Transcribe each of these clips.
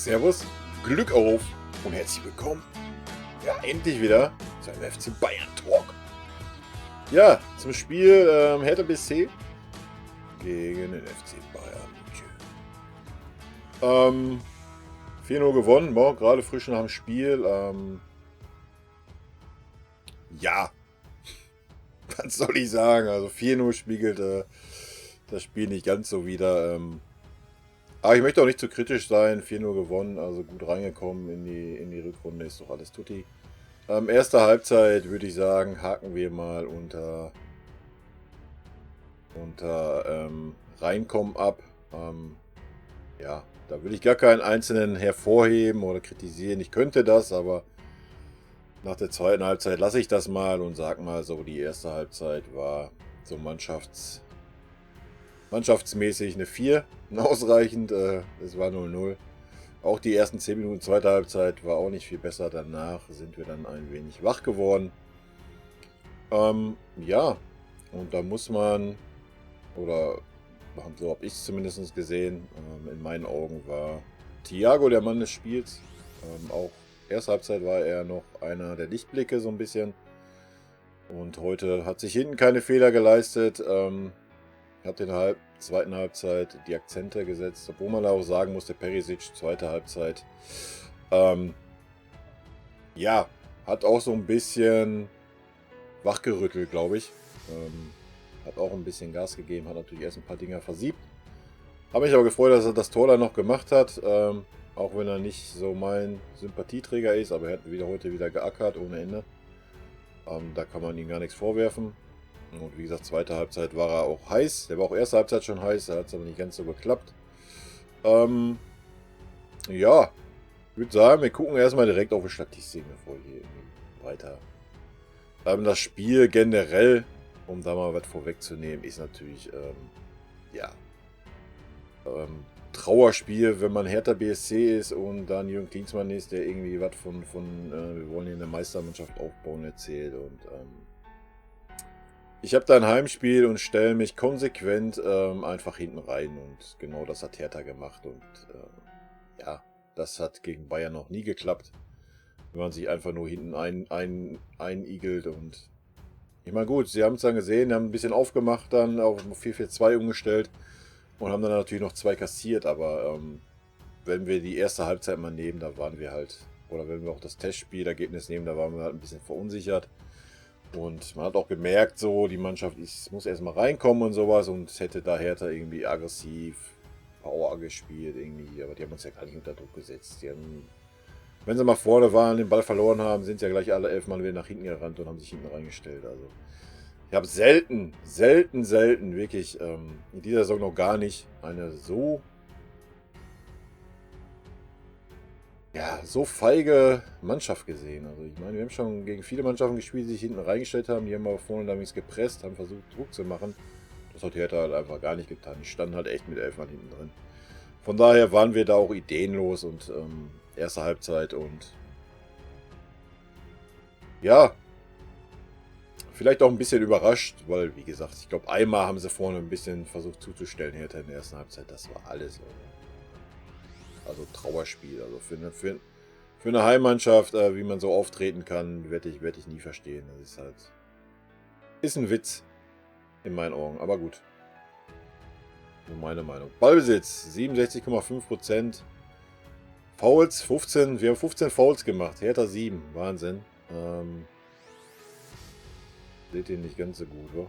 Servus, Glück auf und herzlich willkommen. Ja, endlich wieder zu einem FC Bayern Talk. Ja, zum Spiel Hertha BSC gegen den FC Bayern München. 4-0 gewonnen, boah, gerade frisch nach dem Spiel. Ja, was soll ich sagen? Also 4-0 spiegelt das Spiel nicht ganz so wider. Aber ich möchte auch nicht zu kritisch sein. 4-0 gewonnen, also gut reingekommen in die Rückrunde, ist doch alles tutti. Erste Halbzeit würde ich sagen, haken wir mal unter Reinkommen ab. Ja, da will ich gar keinen einzelnen hervorheben oder kritisieren. Ich könnte das, aber nach der zweiten Halbzeit lasse ich das mal und sag mal so, die erste Halbzeit war so mannschaftsmäßig eine 4, ausreichend. Es war 0-0. Auch die ersten 10 Minuten zweiter Halbzeit war auch nicht viel besser. Danach sind wir dann ein wenig wach geworden. Ja, und da muss man, oder so habe ich es zumindest gesehen, in meinen Augen war Thiago der Mann des Spiels. Auch erste Halbzeit war er noch einer der Lichtblicke so ein bisschen. Und heute hat sich hinten keine Fehler geleistet. Hat in der zweiten Halbzeit die Akzente gesetzt, obwohl man auch sagen muss, der Perisic, zweite Halbzeit, ja, hat auch so ein bisschen wachgerüttelt, glaube ich. Hat auch ein bisschen Gas gegeben, hat natürlich erst ein paar Dinger versiebt. Habe mich aber gefreut, dass er das Tor dann noch gemacht hat, auch wenn er nicht so mein Sympathieträger ist, aber er hat heute wieder geackert ohne Ende. Da kann man ihm gar nichts vorwerfen. Und wie gesagt, zweite Halbzeit war er auch heiß. Der war auch erste Halbzeit schon heiß, da hat es aber nicht ganz so geklappt. Ja, ich würde sagen, wir gucken erstmal direkt auf die Statistik, bevor wir hier weiter. Das Spiel generell, um da mal was vorwegzunehmen, ist natürlich, ja, Trauerspiel, wenn man Hertha BSC ist und dann Jürgen Klinsmann ist, der irgendwie was von wir wollen hier eine Meistermannschaft aufbauen erzählt. Und ich habe da ein Heimspiel und stelle mich konsequent einfach hinten rein. Und genau das hat Hertha gemacht. Und ja, das hat gegen Bayern noch nie geklappt. Wenn man sich einfach nur hinten einigelt. Und ich meine, gut, sie haben es dann gesehen, haben ein bisschen aufgemacht, dann auf 4-4-2 umgestellt. Und haben dann natürlich noch 2 kassiert. Aber wenn wir die erste Halbzeit mal nehmen, da waren wir halt, oder wenn wir auch das Testspielergebnis nehmen, da waren wir halt ein bisschen verunsichert. Und man hat auch gemerkt, so, die Mannschaft muss erstmal reinkommen und sowas und hätte da Hertha irgendwie aggressiv, Power gespielt irgendwie, aber die haben uns ja gar nicht unter Druck gesetzt. Die haben, wenn sie mal vorne waren, den Ball verloren haben, sind sie ja gleich alle 11 Mal wieder nach hinten gerannt und haben sich hinten reingestellt. Also ich habe selten, wirklich in dieser Saison noch gar nicht eine so feige Mannschaft gesehen. Also ich meine, wir haben schon gegen viele Mannschaften gespielt, die sich hinten reingestellt haben. Die haben aber vorne damals gepresst, haben versucht Druck zu machen. Das hat Hertha halt einfach gar nicht getan. Die standen halt echt mit 11 Mann hinten drin. Von daher waren wir da auch ideenlos und erste Halbzeit und ja, vielleicht auch ein bisschen überrascht, weil wie gesagt, ich glaube einmal haben sie vorne ein bisschen versucht zuzustellen, Hertha in der ersten Halbzeit. Das war alles. Also Trauerspiel. Also für eine Heimmannschaft, wie man so auftreten kann, werde ich nie verstehen. Das ist halt. Ist ein Witz. In meinen Augen. Aber gut. Nur meine Meinung. Ballbesitz 67,5%. Fouls 15. Wir haben 15 Fouls gemacht. Hertha 7. Wahnsinn. Seht ihr nicht ganz so gut, oder?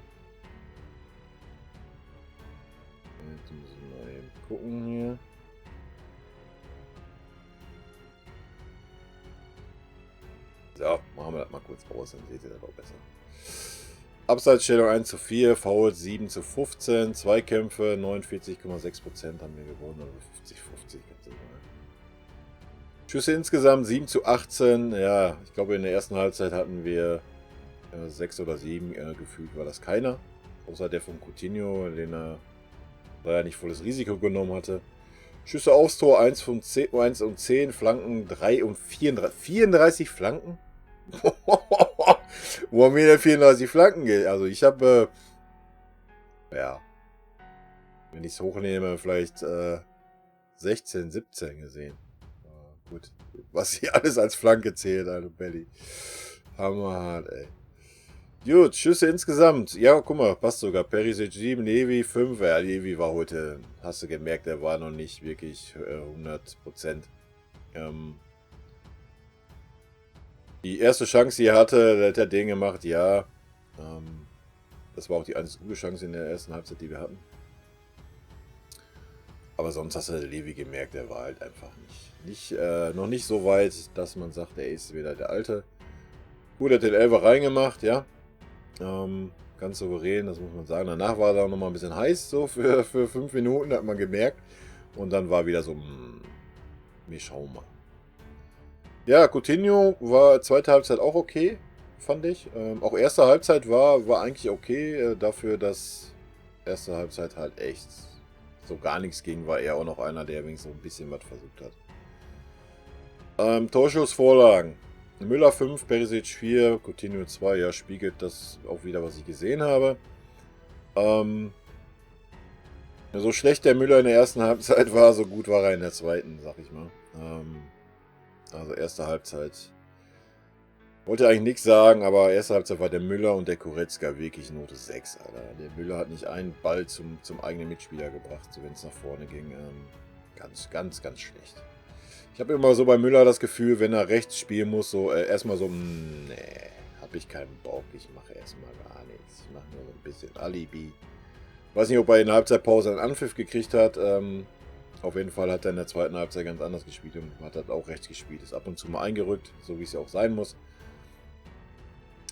Jetzt müssen wir mal eben gucken hier. So, machen wir das mal kurz raus, dann seht ihr das auch besser. Abseitsstellung 1:4, Fouls 7:15, Zweikämpfe 49,6% haben wir gewonnen, also 50-50 kannst du sagen. Schüsse insgesamt 7:18, ja, ich glaube in der ersten Halbzeit hatten wir 6 oder 7, gefühlt war das keiner. Außer der von Coutinho, den er da ja nicht volles Risiko genommen hatte. Schüsse aufs Tor 1 und 10, Flanken 3 und 34 Flanken? Wo haben wir denn 34 Flanken? Also ich habe, ja, wenn ich es hochnehme, vielleicht 16, 17 gesehen. Gut. Was hier alles als Flanke zählt, Alter, Belly. Hammerhart, ey. Gut, Schüsse insgesamt. Ja, guck mal, passt sogar. Perisic 7, Levi 5. Ja, Levi war heute, hast du gemerkt, der war noch nicht wirklich 100%. Die erste Chance, die er hatte, da hat er den gemacht, ja. Das war auch die einzige gute Chance in der ersten Halbzeit, die wir hatten. Aber sonst hast du Levi gemerkt, der war halt einfach noch nicht so weit, dass man sagt, er ist wieder der Alte. Gut, er hat den Elfer reingemacht, ja. Ganz souverän, das muss man sagen. Danach war er auch nochmal ein bisschen heiß, so für 5 Minuten, hat man gemerkt. Und dann war wieder so, wir schauen mal. Ja, Coutinho war zweite Halbzeit auch okay, fand ich. Auch erste Halbzeit war eigentlich okay, dafür, dass erste Halbzeit halt echt so gar nichts ging, war er auch noch einer, der wenigstens so ein bisschen was versucht hat. Torschussvorlagen. Müller 5, Perisic 4, Coutinho 2, ja, spiegelt das auch wieder, was ich gesehen habe. So schlecht der Müller in der ersten Halbzeit war, so gut war er in der zweiten, sag ich mal. Also erste Halbzeit. Wollte eigentlich nichts sagen, aber erste Halbzeit war der Müller und der Goretzka wirklich Note 6, Alter. Der Müller hat nicht einen Ball zum eigenen Mitspieler gebracht, so wenn es nach vorne ging. Ganz schlecht. Ich habe immer so bei Müller das Gefühl, wenn er rechts spielen muss, so erstmal so, nee, habe ich keinen Bock, ich mache erstmal gar nichts. Ich mache nur so ein bisschen Alibi. Weiß nicht, ob er in der Halbzeitpause einen Anpfiff gekriegt hat. Auf jeden Fall hat er in der zweiten Halbzeit ganz anders gespielt und hat halt auch rechts gespielt. Ist ab und zu mal eingerückt, so wie es ja auch sein muss.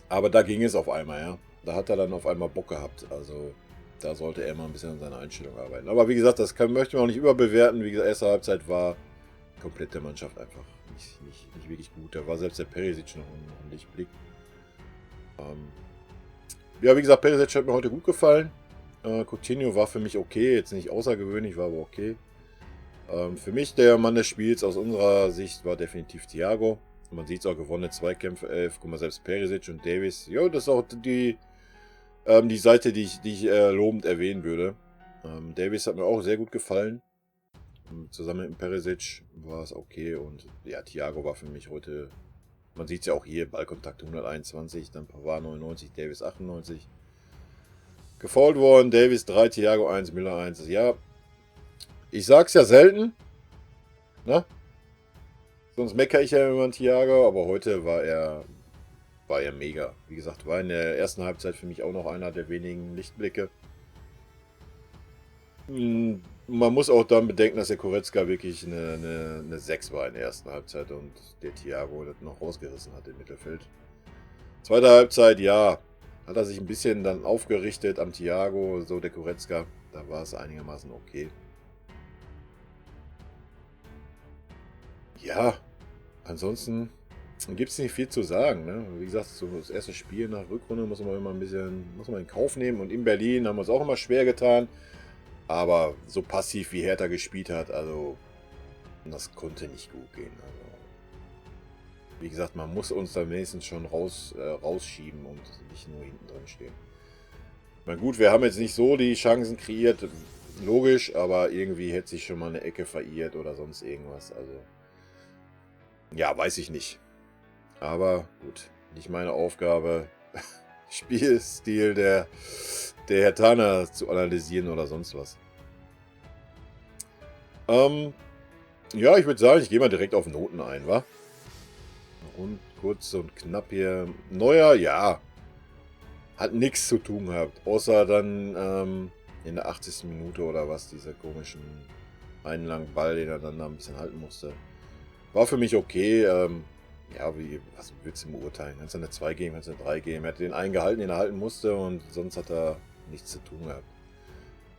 Aber da ging es auf einmal, ja. Da hat er dann auf einmal Bock gehabt. Also da sollte er mal ein bisschen an seiner Einstellung arbeiten. Aber wie gesagt, möchte man auch nicht überbewerten. Wie gesagt, erste Halbzeit war komplett der Mannschaft einfach nicht wirklich gut. Da war selbst der Perisic noch ein Lichtblick. Ja, wie gesagt, Perisic hat mir heute gut gefallen. Coutinho war für mich okay. Jetzt nicht außergewöhnlich, war aber okay. Für mich der Mann des Spiels aus unserer Sicht war definitiv Thiago. Man sieht es auch, gewonnene Zweikämpfe 11. Guck mal, selbst Perisic und Davies. Ja, das ist auch die Seite, die ich lobend erwähnen würde. Davies hat mir auch sehr gut gefallen. Zusammen mit Perisic war es okay. Und ja, Thiago war für mich heute, man sieht es ja auch hier, Ballkontakt 121, dann Pavard 99, Davies 98. Gefoult worden, Davies 3, Thiago 1, Müller 1. Ja, ich sag's ja selten, ne? Sonst meckere ich ja immer an Thiago, aber heute war er mega. Wie gesagt, war in der ersten Halbzeit für mich auch noch einer der wenigen Lichtblicke. Man muss auch dann bedenken, dass der Goretzka wirklich eine 6 war in der ersten Halbzeit und der Thiago das noch rausgerissen hat im Mittelfeld. Zweite Halbzeit, ja, hat er sich ein bisschen dann aufgerichtet am Thiago, so der Goretzka. Da war es einigermaßen okay. Ja, ansonsten gibt es nicht viel zu sagen. Ne? Wie gesagt, so das erste Spiel nach Rückrunde muss man immer ein bisschen in Kauf nehmen. Und in Berlin haben wir es auch immer schwer getan. Aber so passiv wie Hertha gespielt hat, also das konnte nicht gut gehen. Also, wie gesagt, man muss uns da wenigstens schon rausschieben und nicht nur hinten drin stehen. Na gut, wir haben jetzt nicht so die Chancen kreiert, logisch, aber irgendwie hätte sich schon mal eine Ecke verirrt oder sonst irgendwas. Also ja, weiß ich nicht. Aber gut, nicht meine Aufgabe, Spielstil der Herthaner zu analysieren oder sonst was. Ja, ich würde sagen, ich gehe mal direkt auf Noten ein, wa? Und kurz und knapp hier. Neuer, ja. Hat nichts zu tun gehabt. Außer dann in der 80. Minute oder was, dieser komischen einen langen Ball, den er dann da ein bisschen halten musste. War für mich okay. Ja, was willst du beurteilen? Kannst du eine 2 geben, kannst du eine 3 geben? Er hat den einen gehalten, den er halten musste und sonst hat er nichts zu tun gehabt.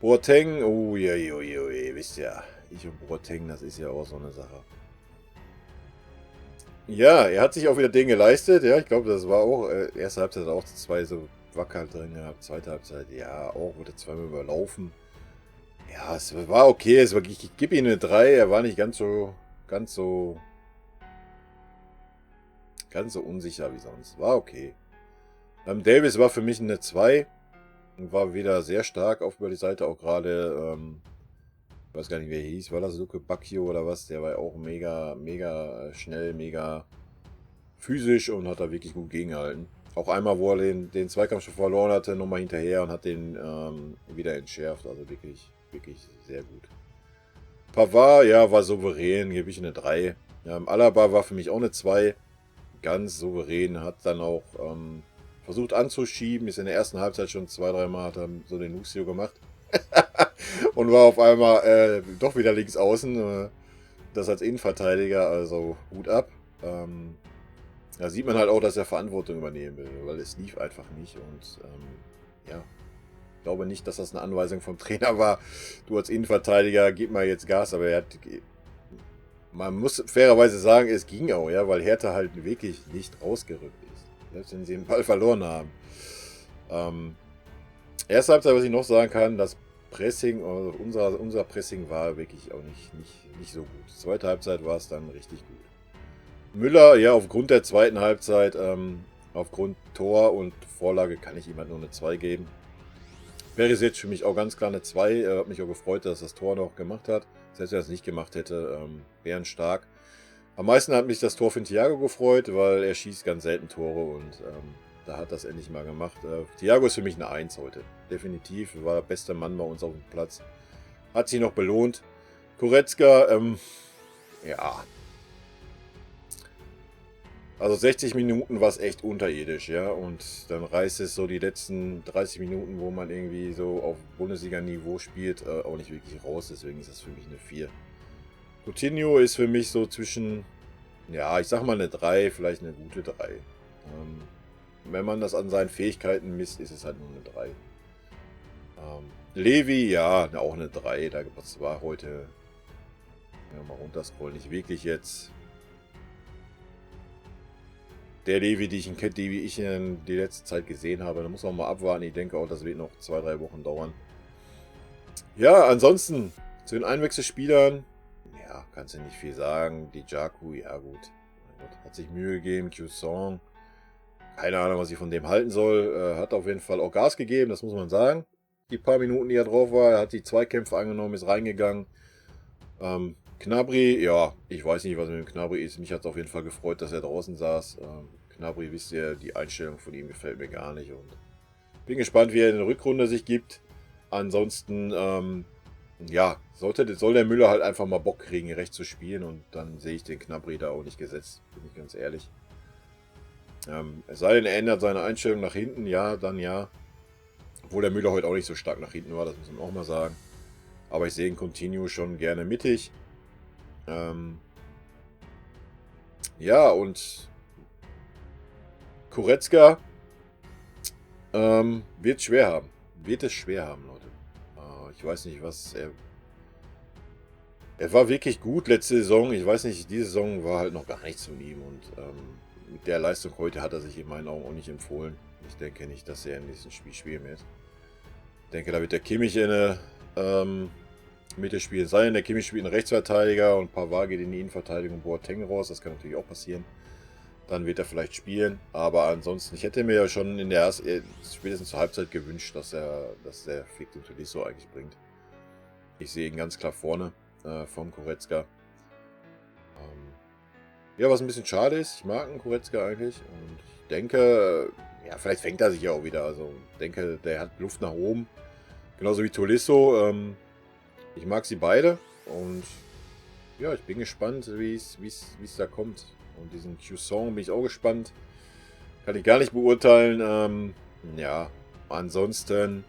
Boateng, uiuiui, wisst ihr, ich und Boateng, das ist ja auch so eine Sache. Ja, er hat sich auch wieder Dinge geleistet, ja, ich glaube, das war auch, erste Halbzeit auch 2 so Wacker drin gehabt, zweite Halbzeit, ja, auch wurde zweimal überlaufen. Ja, es war okay, ich gebe ihm eine 3, er war nicht ganz so unsicher wie sonst, war okay. Davis war für mich eine 2. War wieder sehr stark auf über die Seite, auch gerade Ich weiß gar nicht, wer hieß. War das Luke Bacchio oder was? Der war ja auch mega, mega schnell, mega physisch und hat da wirklich gut gegengehalten. Auch einmal, wo er den Zweikampf schon verloren hatte, nochmal hinterher und hat den wieder entschärft. Also wirklich, wirklich sehr gut. Pavard, ja, war souverän, gebe ich eine 3. Alaba war für mich auch eine 2. Ganz souverän, hat dann auch versucht anzuschieben, ist in der ersten Halbzeit schon 2-3 Mal hat er so den Lucio gemacht. Und war auf einmal doch wieder links außen. Das als Innenverteidiger, also Hut ab. Da sieht man halt auch, dass er Verantwortung übernehmen will, weil es lief einfach nicht. Und ja, ich glaube nicht, dass das eine Anweisung vom Trainer war. Du als Innenverteidiger, gib mal jetzt Gas, aber man muss fairerweise sagen, es ging auch, ja, weil Hertha halt wirklich nicht rausgerückt ist. Selbst wenn sie den Ball verloren haben. Erste Halbzeit, was ich noch sagen kann, das Pressing, also unser Pressing war wirklich auch nicht so gut. Zweite Halbzeit war es dann richtig gut. Müller, ja, aufgrund der zweiten Halbzeit, aufgrund Tor und Vorlage kann ich ihm halt nur eine 2 geben. Wäre jetzt für mich auch ganz klar eine 2. Hat mich auch gefreut, dass er das Tor noch gemacht hat. Selbst wenn er es nicht gemacht hätte, wären stark. Am meisten hat mich das Tor von Thiago gefreut, weil er schießt ganz selten Tore und da hat das endlich mal gemacht. Thiago ist für mich eine 1 heute. Definitiv. War der beste Mann bei uns auf dem Platz. Hat sich noch belohnt. Goretzka, ja. Also 60 Minuten war es echt unterirdisch, ja. Und dann reißt es so die letzten 30 Minuten, wo man irgendwie so auf Bundesliga-Niveau spielt, auch nicht wirklich raus. Deswegen ist das für mich eine 4. Coutinho ist für mich so zwischen, ja, ich sag mal eine 3, vielleicht eine gute 3. Wenn man das an seinen Fähigkeiten misst, ist es halt nur eine 3. Levi, ja, auch eine 3. Das war heute, ja, mal runterscrollen, nicht wirklich jetzt der Levi, die ich in die letzte Zeit gesehen habe. Da muss man mal abwarten. Ich denke auch, das wird noch 2-3 Wochen dauern. Ja, ansonsten zu den Einwechselspielern, ja, kannst du nicht viel sagen. Die Jaku, ja gut. Mein Gott, hat sich Mühe gegeben. Q-Song, keine Ahnung, was ich von dem halten soll. Hat auf jeden Fall auch Gas gegeben, das muss man sagen. Die paar Minuten, die er drauf war, er hat die Zweikämpfe angenommen, ist reingegangen. Gnabry, ja, ich weiß nicht, was mit dem Gnabry ist. Mich hat es auf jeden Fall gefreut, dass er draußen saß. Gnabry, wisst ihr, die Einstellung von ihm gefällt mir gar nicht. Und bin gespannt, wie er in der Rückrunde sich gibt. Ansonsten, ja, soll der Müller halt einfach mal Bock kriegen, recht zu spielen. Und dann sehe ich den Gnabry da auch nicht gesetzt, bin ich ganz ehrlich. Es sei denn, er ändert seine Einstellung nach hinten, ja, dann ja. Obwohl der Müller heute auch nicht so stark nach hinten war, das muss man auch mal sagen. Aber ich sehe ihn Coutinho schon gerne mittig. Ja, und Goretzka wird es schwer haben. Wird es schwer haben, Leute. Ich weiß nicht, was er... Er war wirklich gut letzte Saison. Ich weiß nicht, diese Saison war halt noch gar nichts von ihm. Und mit der Leistung heute hat er sich in meinen Augen auch nicht empfohlen. Ich denke nicht, dass er in diesem Spiel spielen wird. Ich denke, da wird der Kimmich in der Mitte spielen sein. Der Kimmich spielt einen Rechtsverteidiger und Pavard geht in die Innenverteidigung und Boateng raus. Das kann natürlich auch passieren. Dann wird er vielleicht spielen. Aber ansonsten, ich hätte mir ja schon in der spätestens zur Halbzeit gewünscht, dass der Fick den Tolisso eigentlich bringt. Ich sehe ihn ganz klar vorne vom Goretzka. Ja, was ein bisschen schade ist. Ich mag einen Goretzka eigentlich. Und ich denke, ja, vielleicht fängt er sich ja auch wieder. Also ich denke, der hat Luft nach oben. Genauso wie Tolisso. Ich mag sie beide. Und ja, ich bin gespannt, wie es da kommt. Und diesen Q-Song bin ich auch gespannt. Kann ich gar nicht beurteilen. Ja, ansonsten,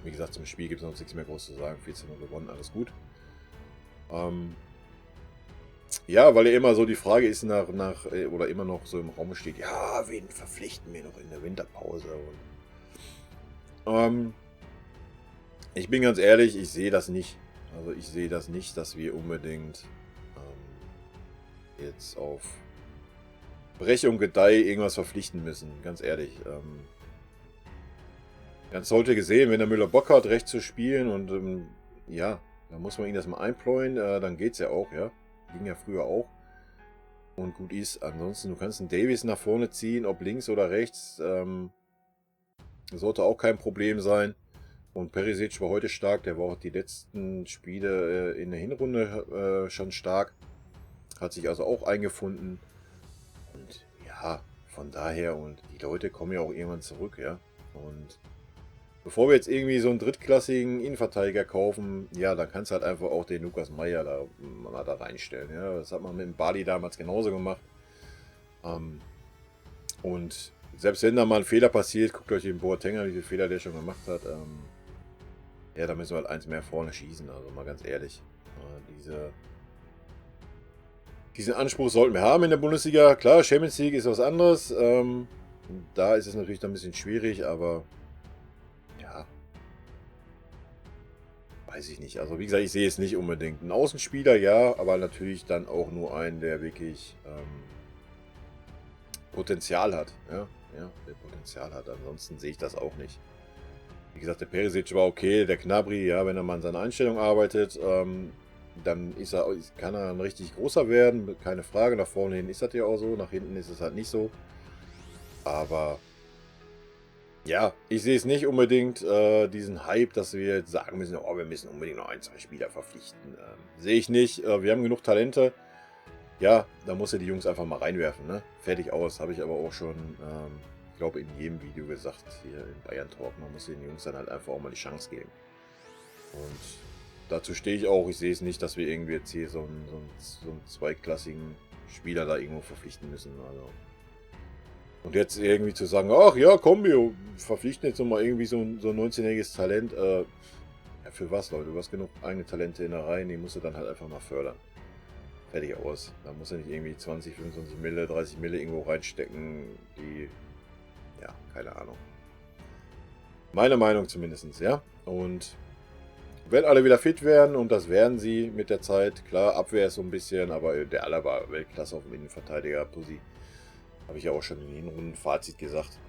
wie gesagt, zum Spiel gibt es noch nichts mehr groß zu sagen. 14:0 gewonnen, alles gut. Ja, weil ja immer so die Frage ist oder immer noch so im Raum steht, ja, wen verpflichten wir noch in der Winterpause? Und, ich bin ganz ehrlich, ich sehe das nicht. Also ich sehe das nicht, dass wir unbedingt jetzt auf Brech und Gedeih irgendwas verpflichten müssen. Ganz ehrlich. Ganz heute gesehen, wenn der Müller Bock hat, recht zu spielen und ja, dann muss man ihn das mal einpläuen, dann geht's ja auch, ja. Ging ja früher auch. Und gut ist, ansonsten, du kannst einen Davies nach vorne ziehen, ob links oder rechts, sollte auch kein Problem sein. Und Perisic war heute stark, der war auch die letzten Spiele in der Hinrunde schon stark. Hat sich also auch eingefunden. Und ja, von daher, und die Leute kommen ja auch irgendwann zurück, ja. Und bevor wir jetzt irgendwie so einen drittklassigen Innenverteidiger kaufen, ja, dann kannst du halt einfach auch den Lukas Meyer da mal da reinstellen. Ja. Das hat man mit dem Bali damals genauso gemacht. Und selbst wenn da mal ein Fehler passiert, guckt euch den Boateng an, wie viele Fehler der schon gemacht hat. Ja, da müssen wir halt eins mehr vorne schießen, also mal ganz ehrlich. Diesen Anspruch sollten wir haben in der Bundesliga. Klar, Champions League ist was anderes. Da ist es natürlich dann ein bisschen schwierig, aber ja, weiß ich nicht. Also wie gesagt, ich sehe es nicht unbedingt. Ein Außenspieler, ja, aber natürlich dann auch nur einen, der wirklich Potenzial hat. Ja, der Potenzial hat. Ansonsten sehe ich das auch nicht. Wie gesagt, der Perisic war okay, der Gnabry, ja, wenn er mal an seiner Einstellung arbeitet, dann kann er ein richtig großer werden, keine Frage. Nach vorne hin ist das ja auch so, nach hinten ist es halt nicht so. Aber ja, ich sehe es nicht unbedingt, diesen Hype, dass wir jetzt sagen müssen, oh, wir müssen unbedingt noch ein, zwei Spieler verpflichten. Sehe ich nicht. Wir haben genug Talente. Ja, da muss er die Jungs einfach mal reinwerfen, ne? Fertig aus. Habe ich aber auch schon, ich glaube, in jedem Video gesagt, hier in Bayern Talk. Man muss den Jungs dann halt einfach auch mal die Chance geben. Und dazu stehe ich auch. Ich sehe es nicht, dass wir irgendwie jetzt hier so einen zweiklassigen Spieler da irgendwo verpflichten müssen. Also. Und jetzt irgendwie zu sagen, ach ja, komm, wir verpflichten jetzt nochmal irgendwie so ein 19-jähriges Talent. Ja, für was, Leute? Du hast genug eigene Talente in der Reihe, die musst du dann halt einfach mal fördern. Fertig aus. Da muss er nicht irgendwie 20, 25 Mille, 30 Mille irgendwo reinstecken, die, ja, keine Ahnung. Meine Meinung zumindest, ja. Und wenn alle wieder fit werden, und das werden sie mit der Zeit, klar, Abwehr ist so ein bisschen, aber der Alaba Weltklasse auf dem Innenverteidiger, Pussy. Habe ich ja auch schon in den Hinrunden-Fazit gesagt.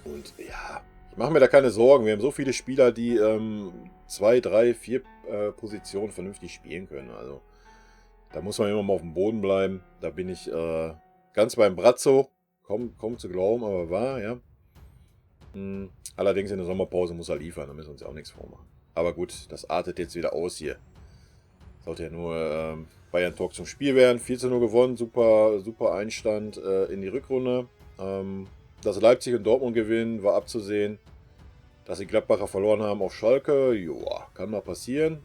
Und ja, ich mache mir da keine Sorgen. Wir haben so viele Spieler, die 2, 3, 4 Positionen vernünftig spielen können. Also da muss man immer mal auf dem Boden bleiben. Da bin ich ganz beim Brazzo. Kaum zu glauben, aber wahr, ja. Allerdings in der Sommerpause muss er liefern, da müssen wir uns ja auch nichts vormachen. Aber gut, das artet jetzt wieder aus hier. Sollte ja nur Bayern Talk zum Spiel werden. 4:0 gewonnen, super Einstand in die Rückrunde. Dass Leipzig und Dortmund gewinnen, war abzusehen. Dass die Gladbacher verloren haben auf Schalke, joa, kann mal passieren.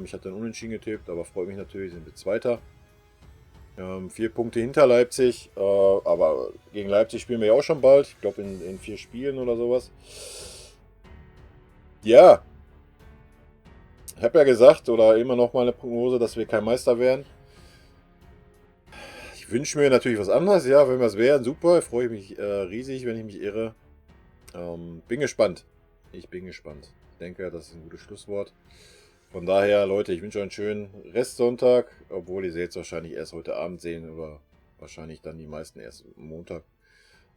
Ich hatte einen Unentschieden getippt, aber freut mich natürlich, sind wir Zweiter. 4 Punkte hinter Leipzig, aber gegen Leipzig spielen wir ja auch schon bald. Ich glaube in 4 Spielen oder sowas. Ja, ich habe ja gesagt, oder immer noch mal eine Prognose, dass wir kein Meister werden. Ich wünsche mir natürlich was anderes, ja, wenn wir es wären, super. Freue ich mich riesig, wenn ich mich irre. Bin gespannt. Ich bin gespannt. Ich denke, das ist ein gutes Schlusswort. Von daher, Leute, ich wünsche euch einen schönen Restsonntag, obwohl ihr sie jetzt wahrscheinlich erst heute Abend sehen oder wahrscheinlich dann die meisten erst Montag.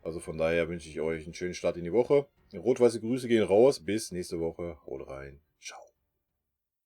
Also von daher wünsche ich euch einen schönen Start in die Woche. Rot-weiße Grüße gehen raus. Bis nächste Woche. Haut rein.